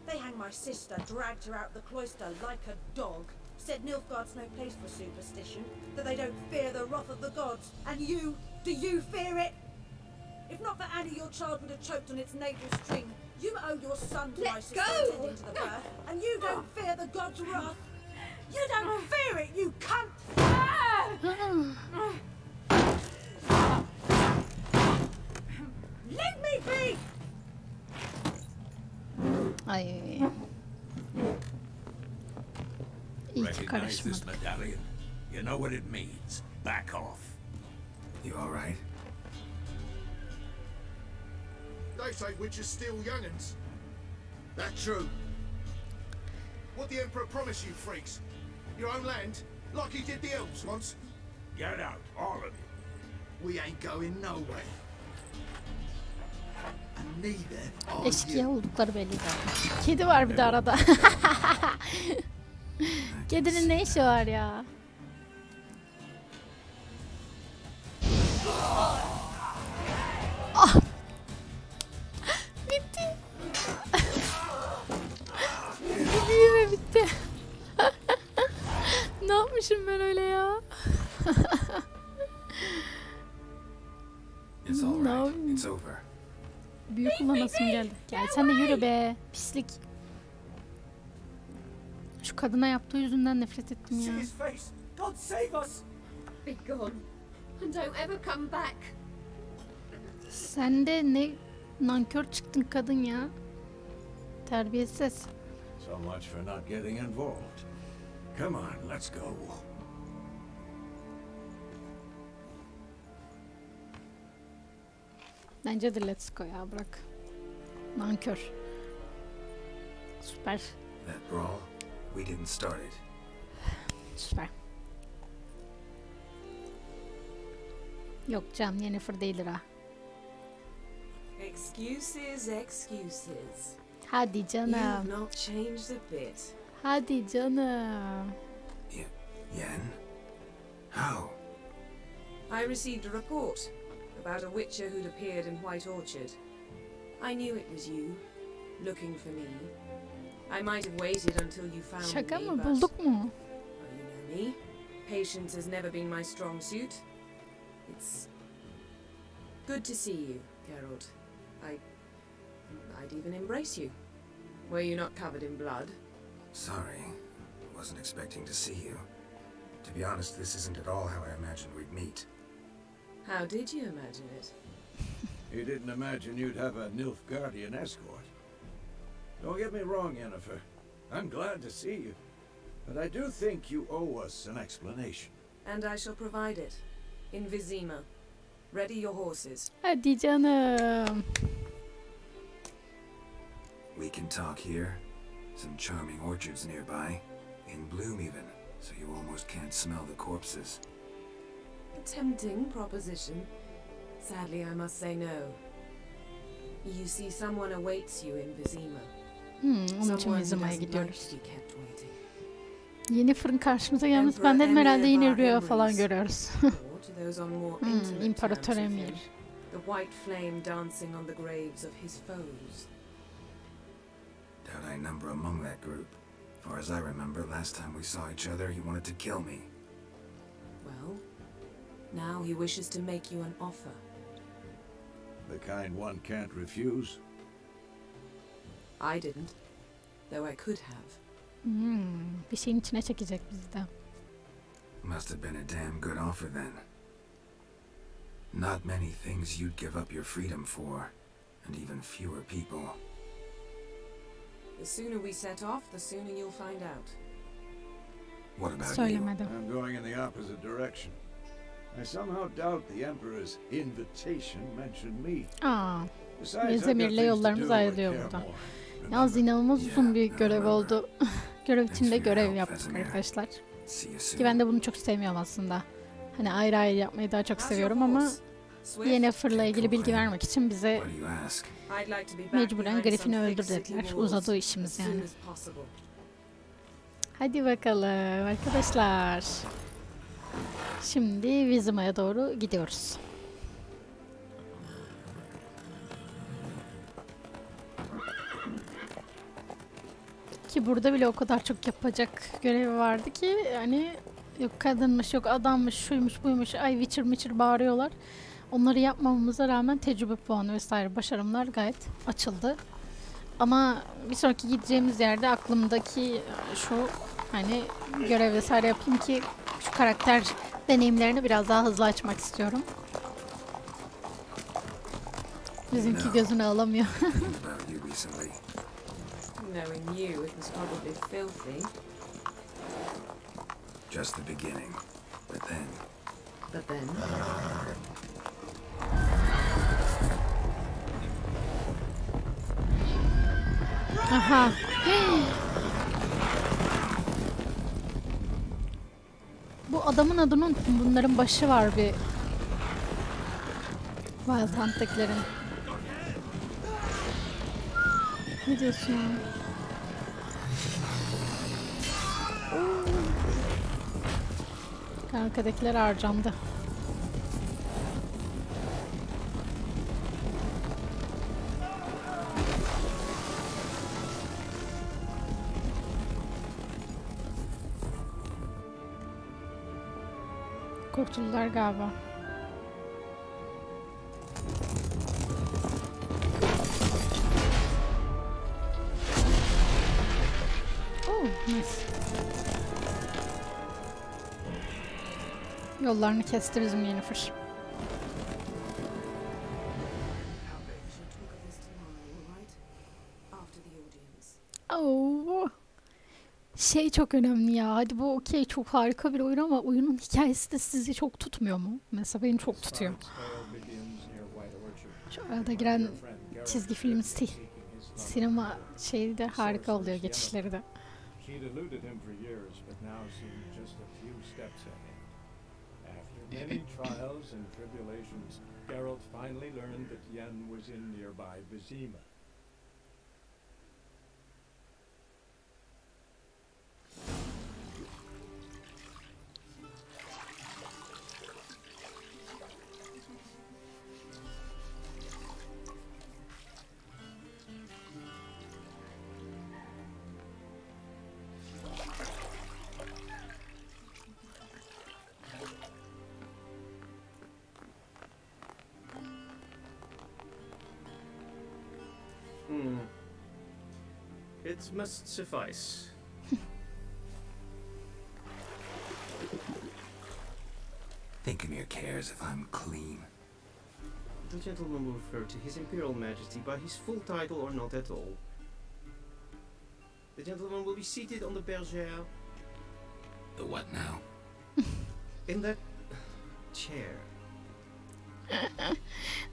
They hanged my sister, dragged her out the cloister like a dog. Said Nilfgaard's no place for superstition, that they don't fear the wrath of the gods. And you, do you fear it? If not for Annie, your child would have choked on its navel string. You owe your son to my sister attending to the birth, and you don't fear the gods' wrath. You don't fear it, you cunt! Leave me be! Ay. Recognize this medallion. You know what it means. Back off. You all right? They say witches steal young'uns. That's true. What the Emperor promised you, freaks? Your own land, like he did the elves once. Get out, all of you. We ain't going nowhere. And neither are Eşkıya you. oldukları belli zaten. Kedi var bir de arada. Kedinin ne işi var ya? Ah! Bitti. Büyüme bitti. Ne yapmışım ben öyle ya? It's all right. It's over. Büyük kullanasım geldi. Gel sen de yürü be. Pislik. Şu kadına yaptığı yüzünden nefret ettim ya. God save us. Be gone and don't ever come back. Sen de ne nankör çıktın kadın ya. Terbiyesiz. So much for not getting involved. Come on, let's go. Bence de let's go ya, bırak. Nankör. Süper. That brawl, we didn't start it. Süper. Yok canım, Yennefer değildir ha. Excuses, excuses. Hadi canım. You've not changed a bit. Hadi canım. Yen? How? I received a report about a witcher who'd appeared in White Orchard. I knew it was you, looking for me. I might have waited until you found Şaka me, mı? but Bulduk mu? well, you know me. Patience has never been my strong suit. It's good to see you, Geralt. I'd even embrace you. Were you not covered in blood? Sorry. Wasn't expecting to see you. To be honest, this isn't at all how I imagined we'd meet. How did you imagine it? You didn't imagine you'd have a Nilfgaardian escort. Don't get me wrong, Yennefer. I'm glad to see you. But I do think you owe us an explanation. And I shall provide it. In Vizima. Ready your horses. Hadi canım. We can talk here. Some charming orchards nearby. In bloom even, so you almost can't smell the corpses. A tempting proposition. Sadly, I must say no. You see, someone awaits you in Vizima. Onun için Vizima'ya gidiyoruz. Yeni fırın karşımıza gelmesi. Ben dedim herhalde yine rüya falan görüyoruz. İmparator Emir. The white flame dancing on the graves of his foes. Doubt I number among that group. Far as I remember, last time we saw each other, he wanted to kill me. Well, now he wishes to make you an offer. The kind one can't refuse. I didn't, though I could have. Bir şeyin içine çekecek bizi de. Must have been a damn good offer then. Not many things you'd give up your freedom for, and even fewer people. The sooner we set off, the sooner you'll find out. What about Söylemedim. I'm going in the opposite direction. I somehow doubt the Emperor's invitation mentioned me. Üzemir'le yollarımız ayrılıyor burada. Yalnız inanılmaz uzun bir görev oldu. Görev içinde görev yaptık arkadaşlar. Ki ben de bunu çok sevmiyorum aslında. Hani ayrı ayrı yapmayı daha çok seviyorum ama Yennefer'la ilgili bilgi vermek için bize mecburen Griffin'i öldür dediler. Uzadı işimiz yani. Hadi bakalım arkadaşlar. Şimdi Vizima'ya doğru gidiyoruz. Ki burada bile o kadar çok yapacak görevi vardı ki hani yok kadınmış, yok adammış, şuymuş, buymuş, ay Witcher bağırıyorlar. Onları yapmamamıza rağmen tecrübe puanı vesaire başarımlar gayet açıldı. Ama bir sonraki gideceğimiz yerde aklımdaki şu hani görev vesaire yapayım ki şu karakter deneyimlerini biraz daha hızlı açmak istiyorum. Bizimki gözünü alamıyor. Knowing you, it was probably filthy. Just the beginning, but then. But then. Aha. Bu adamın adını unuttum. Bunların başı var bir. Wild Hunt'takilerin. Ne diyorsun ya? Arkadakiler harcandı. Kurtuldular galiba. Nice. Yollarını kesti bizim Yennefer. Oh. Şey çok önemli ya. Hadi bu okey çok harika bir oyun ama oyunun hikayesi de sizi çok tutmuyor mu? Mesela beni çok tutuyor. Şu arada giren çizgi film sinema şeyi de harika oluyor, geçişleri de. She'd eluded him for years, but now seemed just a few steps ahead. After many trials and tribulations, Geralt finally learned that Yen was in nearby Vizima. It must suffice. Think Emir cares if I'm clean? The gentleman will refer to His Imperial Majesty by his full title or not at all. The gentleman will be seated on the bergère. The what now? In that chair.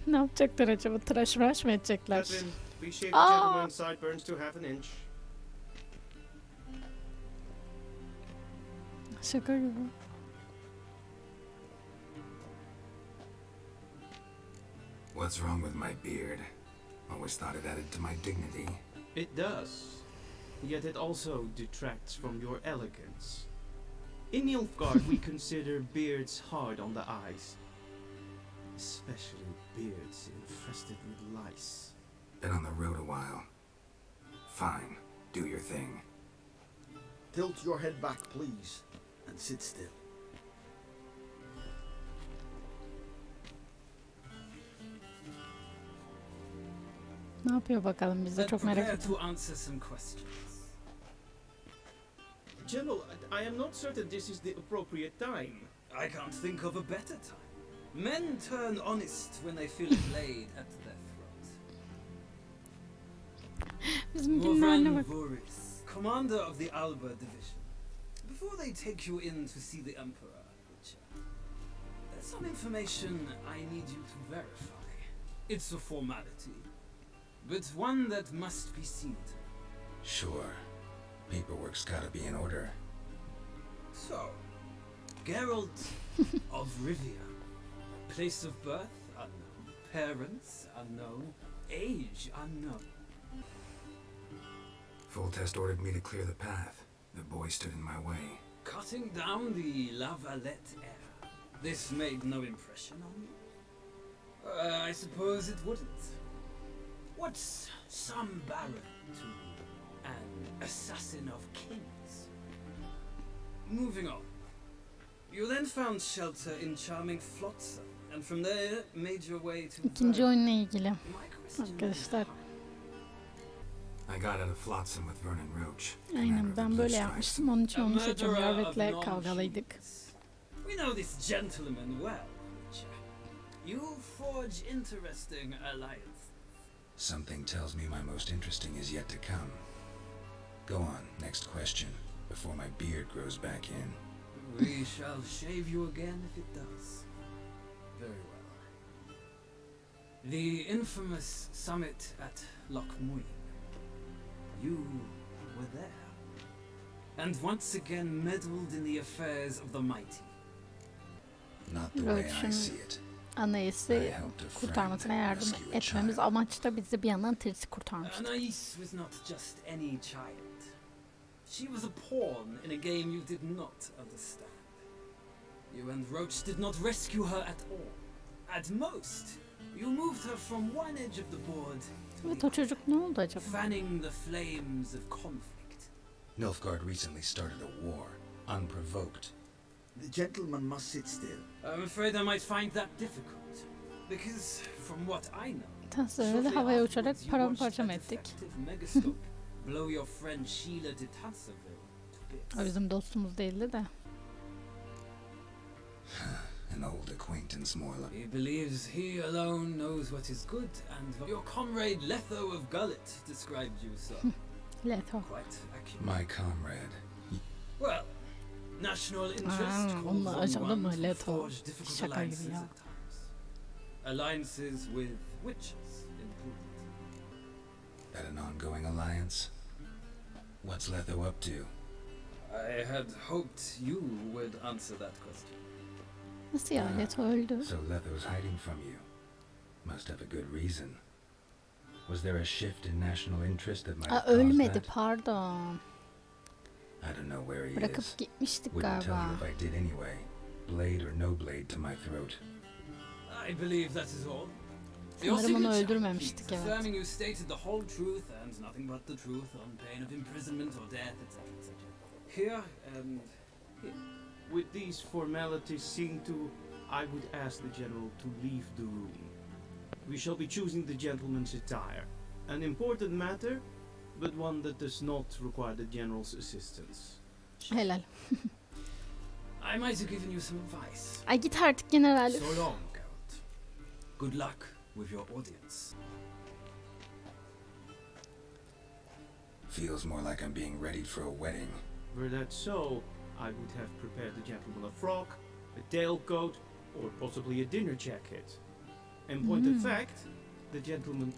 Ne yapacaklar acaba? Tıraş mı edecekler? Catherine, please shave the gentleman's sideburns to half an inch. Şaka gibi. What's wrong with my beard? Always thought it added to my dignity. It does. Yet it also detracts from your elegance. In Nilfgaard, we consider beards hard on the eyes. Especially beards infested with lice. Been on the road a while. Fine, do your thing. Tilt your head back, please, and sit still. Ne yapıyor bakalım, biz de çok merak ediyorum. To answer some questions. General, I am not certain this is the appropriate time. I can't think of a better time. Men turn honest when they feel it laid at their throat. Bizimkilerine bak. Voris, commander of the Alba division. Before they take you in to see the Emperor, Witcher, there's some information I need you to verify. It's a formality, but one that must be seen to. Sure. Paperwork's gotta be in order. So, Geralt of Rivia. Place of birth, unknown. Parents, unknown. Age, unknown. Full test ordered me to clear the path. The boy stood in my way. Cutting down the La Valette heir. This made no impression on you? I suppose it wouldn't. What's some baron to an assassin of kings? Moving on. You then found shelter in charming Flotsam, and from there made your way to... İkinci oyunla ilgili arkadaşlar. I got out of Flotsam with Vernon Roach. Aynen, ben böyle yapmıştım. Onun için onu seçiyorum. Yarvet'le kavgalıydık. We know this gentleman well, Witcher. You forge interesting alliances. Something tells me my most interesting is yet to come. Go on, next question, before my beard grows back in. We shall shave you again if it does. Very well. The infamous summit at Loch Muin. You were there. And once again meddled in the affairs of the mighty. Not the way I see it. Anais kurtarmasına yardım etmemiz amaçta bizi bir yandan Tris'i kurtarmıştı. Anais was not just any child. She was a pawn in a game you did not understand. You and Roach did not rescue her at all. At most, you moved her from one edge of the board to Evet, o çocuk ne oldu acaba? fanning the flames of conflict. Nilfgaard recently started a war, unprovoked. The gentleman must sit still. I'm afraid I might find that difficult, because from what I know, Tasarıyla havaya uçarak paramparça mı ettik? blow your friend Sheila de Tanseville to bits. O bizim dostumuz değildi de. An old acquaintance more like. He believes he alone knows what is good, and your comrade Letho of Gullet described you so. Letho. Quite accurate. My comrade. Well, national interest calls on one to forge difficult alliances at times. Alliances with witches included. That an ongoing alliance? What's Letho up to? I had hoped you would answer that question. Nasıl ya? Letho öldü. So Letho's hiding from you. Must have a good reason. Was there a shift in national interest that might have caused ölmedi, that? pardon. I don't know where he Bırakıp is. gitmiştik Wouldn't tell galiba. you if I did anyway. Blade or no blade to my throat. I believe that is all. Sanırım onu öldürmemiştik, evet. Affirming you stated the whole truth and nothing but the truth on pain of imprisonment or death, etc., etc. Here and here. With these formalities seen to, I would ask the general to leave the room. We shall be choosing the gentleman's attire. An important matter, but one that does not require the general's assistance. Helal. I might have given you some advice. Ay git artık general. So long, Geralt. Good luck with your audience. Feels more like I'm being readied for a wedding. Were that so, I would have prepared the gentleman a frock, a tailcoat, or possibly a dinner jacket. In point of fact, the gentleman...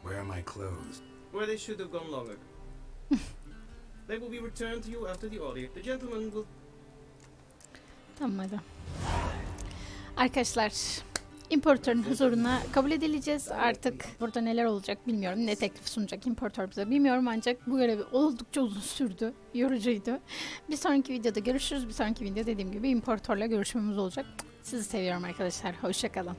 Where are my clothes? Where they should have gone long ago. They will be returned to you after the audience. The gentleman will... Tamam hadi. Arkadaşlar, İmparatorun huzuruna kabul edileceğiz. Artık burada neler olacak bilmiyorum. Ne teklif sunacak İmparator bize bilmiyorum. Ancak bu görevi oldukça uzun sürdü. Yorucuydu. Bir sonraki videoda görüşürüz. Bir sonraki video dediğim gibi İmparatorla görüşmemiz olacak. Sizi seviyorum arkadaşlar. Hoşça kalın.